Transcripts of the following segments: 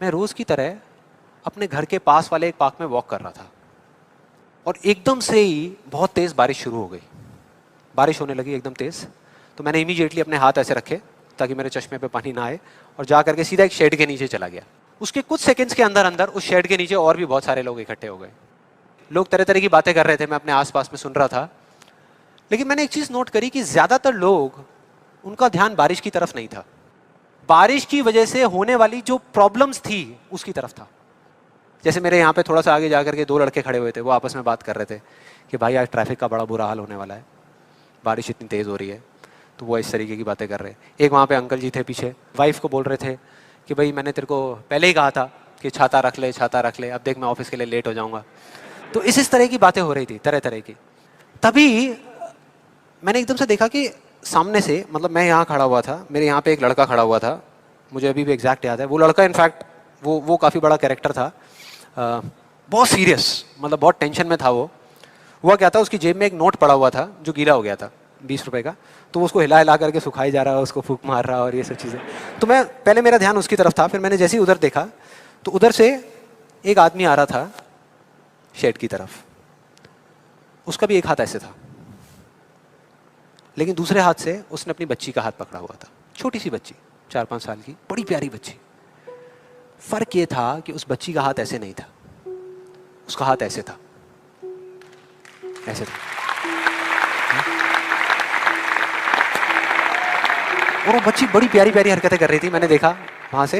मैं रोज की तरह अपने घर के पास वाले एक पार्क में वॉक कर रहा था और एकदम से ही बहुत तेज बारिश शुरू हो गई। बारिश होने लगी एकदम तेज। तो मैंने इमीडिएटली अपने हाथ ऐसे रखे ताकि मेरे चश्मे पे पानी ना आए और जा करके सीधा एक शेड के नीचे चला गया। उसके कुछ सेकंड्स के अंदर अंदर उस शेड के नीचे और भी बहुत सारे लोग इकट्ठे हो गए। लोग तरह तरह की बातें कर रहे थे, मैं अपने आसपास में सुन रहा था। लेकिन मैंने एक चीज नोट करी कि ज्यादातर लोग, उनका ध्यान बारिश की तरफ नहीं था, बारिश की वजह से होने वाली जो प्रॉब्लम्स थी उसकी तरफ था। जैसे मेरे यहाँ पे थोड़ा सा आगे जाकर के दो लड़के खड़े हुए थे, वो आपस में बात कर रहे थे कि भाई आज ट्रैफिक का बड़ा बुरा हाल होने वाला है, बारिश इतनी तेज हो रही है। तो वो इस तरीके की बातें कर रहे हैं। एक वहाँ पे अंकल जी थे पीछे, वाइफ को बोल रहे थे कि भाई मैंने तेरे को पहले ही कहा था कि छाता रख ले, छाता रख ले, अब देख मैं ऑफिस के लिए लेट हो जाऊंगा। तो इस तरह की बातें हो रही थी, तरह तरह की। तभी मैंने एकदम से देखा कि सामने से, मतलब मैं यहाँ खड़ा हुआ था, मेरे यहाँ पे एक लड़का खड़ा हुआ था, मुझे अभी भी एग्जैक्ट याद है। वो लड़का इनफैक्ट वो काफ़ी बड़ा कैरेक्टर था, बहुत सीरियस, मतलब बहुत टेंशन में था वो। हुआ क्या था, उसकी जेब में एक नोट पड़ा हुआ था जो गीला हो गया था, 20 रुपए का। तो वो उसको हिला हिला करके सुखाई जा रहा है, उसको फूंक मार रहा और ये सब चीज़ें। तो मैं पहले, मेरा ध्यान उसकी तरफ था, फिर मैंने जैसे ही उधर देखा तो उधर से एक आदमी आ रहा था शेड की तरफ। उसका भी एक हाथ ऐसे था, लेकिन दूसरे हाथ से उसने अपनी बच्ची का हाथ पकड़ा हुआ था, छोटी सी बच्ची, 4-5 साल की, बड़ी प्यारी बच्ची। फर्क ये था कि उस बच्ची का हाथ ऐसे नहीं था, उसका हाथ ऐसे था, ऐसे था। और वो बच्ची बड़ी प्यारी प्यारी हरकतें कर रही थी। मैंने देखा वहां से,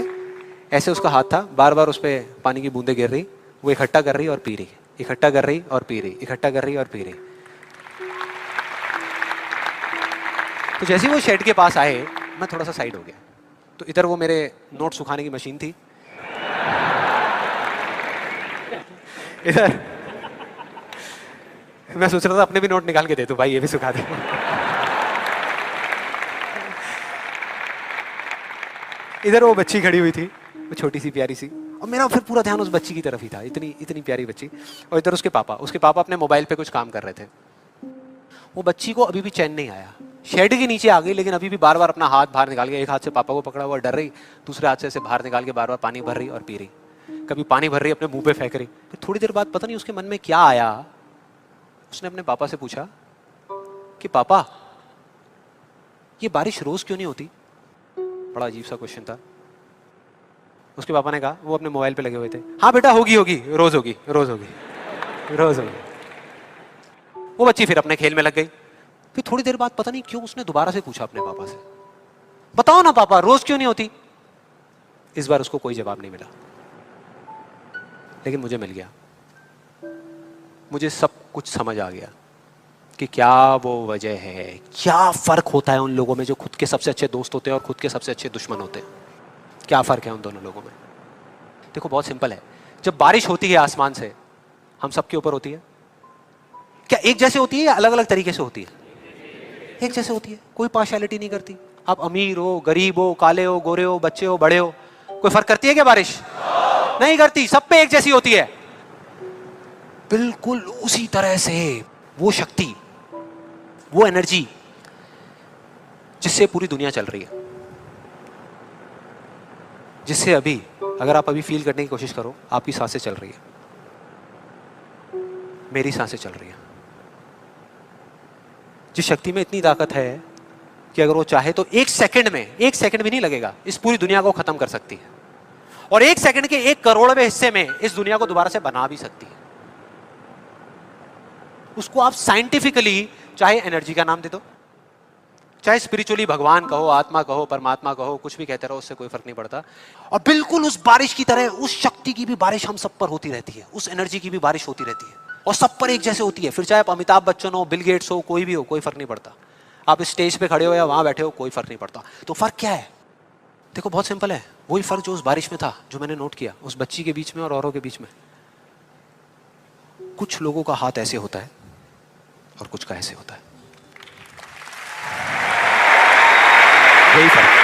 ऐसे उसका हाथ था, बार बार उस पर पानी की बूंदें गिर रही, वो इकट्ठा कर रही और पी रही, इकट्ठा कर रही और पी रही, इकट्ठा कर रही और पी रही। तो जैसे ही वो शेड के पास आए, मैं थोड़ा सा साइड हो गया। तो इधर वो मेरे नोट सुखाने की मशीन थी, इधर मैं सोच रहा था अपने भी नोट निकाल के दे दूं, भाई ये भी सुखा दे। इधर वो बच्ची खड़ी हुई थी, वो छोटी सी प्यारी सी, और मेरा फिर पूरा ध्यान उस बच्ची की तरफ ही था, इतनी इतनी प्यारी बच्ची। और इधर उसके पापा अपने मोबाइल पे कुछ काम कर रहे थे। वो बच्ची को अभी भी चैन नहीं आया, शेड के नीचे आ गई, लेकिन अभी भी बार बार अपना हाथ बाहर निकाल के, एक हाथ से पापा को पकड़ा हुआ डर रही, दूसरे हाथ से ऐसे बाहर निकाल के बार बार पानी भर रही और पी रही। कभी पानी भर रही, अपने मुंह पे फेंक रही। फिर थोड़ी देर बाद पता नहीं उसके मन में क्या आया, उसने अपने पापा से पूछा कि पापा, ये बारिश रोज क्यों नहीं होती? बड़ा अजीब सा क्वेश्चन था। उसके पापा ने कहा, वो अपने मोबाइल पे लगे हुए थे, हाँ बेटा होगी होगी, रोज होगी, रोज होगी, रोज होगी। वो बच्ची फिर अपने खेल में लग गई। फिर थोड़ी देर बाद पता नहीं क्यों उसने दोबारा से पूछा अपने पापा से, बताओ ना पापा, रोज क्यों नहीं होती? इस बार उसको कोई जवाब नहीं मिला, लेकिन मुझे मिल गया। मुझे सब कुछ समझ आ गया कि क्या वो वजह है, क्या फर्क होता है उन लोगों में जो खुद के सबसे अच्छे दोस्त होते हैं और खुद के सबसे अच्छे दुश्मन होते हैं। क्या फर्क है उन दोनों लोगों में? देखो बहुत सिंपल है। जब बारिश होती है आसमान से, हम सबके ऊपर होती है, क्या एक जैसे होती है या अलग अलग तरीके से होती है? एक जैसे होती है, कोई पार्शियलिटी नहीं करती। आप अमीर हो, गरीब हो, काले हो, गोरे हो, बच्चे हो, बड़े हो, कोई फर्क करती है क्या बारिश? नहीं करती, सब पे एक जैसी होती है। बिल्कुल उसी तरह से वो शक्ति, वो एनर्जी जिससे पूरी दुनिया चल रही है, जिससे अभी, अगर आप अभी फील करने की कोशिश करो, आपकी सांसें चल रही है, मेरी सांसें चल रही है। जिस शक्ति में इतनी ताकत है कि अगर वो चाहे तो एक सेकंड में, एक सेकंड भी नहीं लगेगा, इस पूरी दुनिया को खत्म कर सकती है, और एक सेकंड के 1 करोड़वें हिस्से में इस दुनिया को दोबारा से बना भी सकती है। उसको आप साइंटिफिकली चाहे एनर्जी का नाम दे दो, चाहे स्पिरिचुअली भगवान कहो, आत्मा कहो, परमात्मा कहो, कुछ भी कहते रहो, उससे कोई फर्क नहीं पड़ता। और बिल्कुल उस बारिश की तरह, उस शक्ति की भी बारिश हम सब पर होती रहती है, उस एनर्जी की भी बारिश होती रहती है, और सब पर एक जैसे होती है। फिर चाहे आप अमिताभ बच्चन हो, बिल गेट्स हो, कोई भी हो, कोई फर्क नहीं पड़ता। आप इस स्टेज पे खड़े हो या वहां बैठे हो, कोई फर्क नहीं पड़ता। तो फर्क क्या है? देखो बहुत सिंपल है, वही फर्क जो उस बारिश में था, जो मैंने नोट किया उस बच्ची के बीच में और औरों के बीच में। कुछ लोगों का हाथ ऐसे होता है और कुछ का ऐसे होता है, यही फर्क।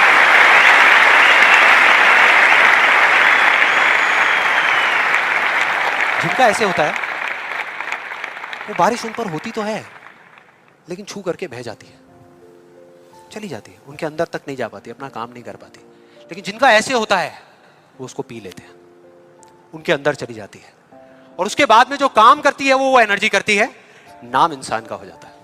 जिनका ऐसे होता है, वो बारिश उन पर होती तो है, लेकिन छू करके बह जाती है, चली जाती है, उनके अंदर तक नहीं जा पाती, अपना काम नहीं कर पाती। लेकिन जिनका ऐसे होता है, वो उसको पी लेते हैं, उनके अंदर चली जाती है, और उसके बाद में जो काम करती है वो एनर्जी करती है, नाम इंसान का हो जाता है।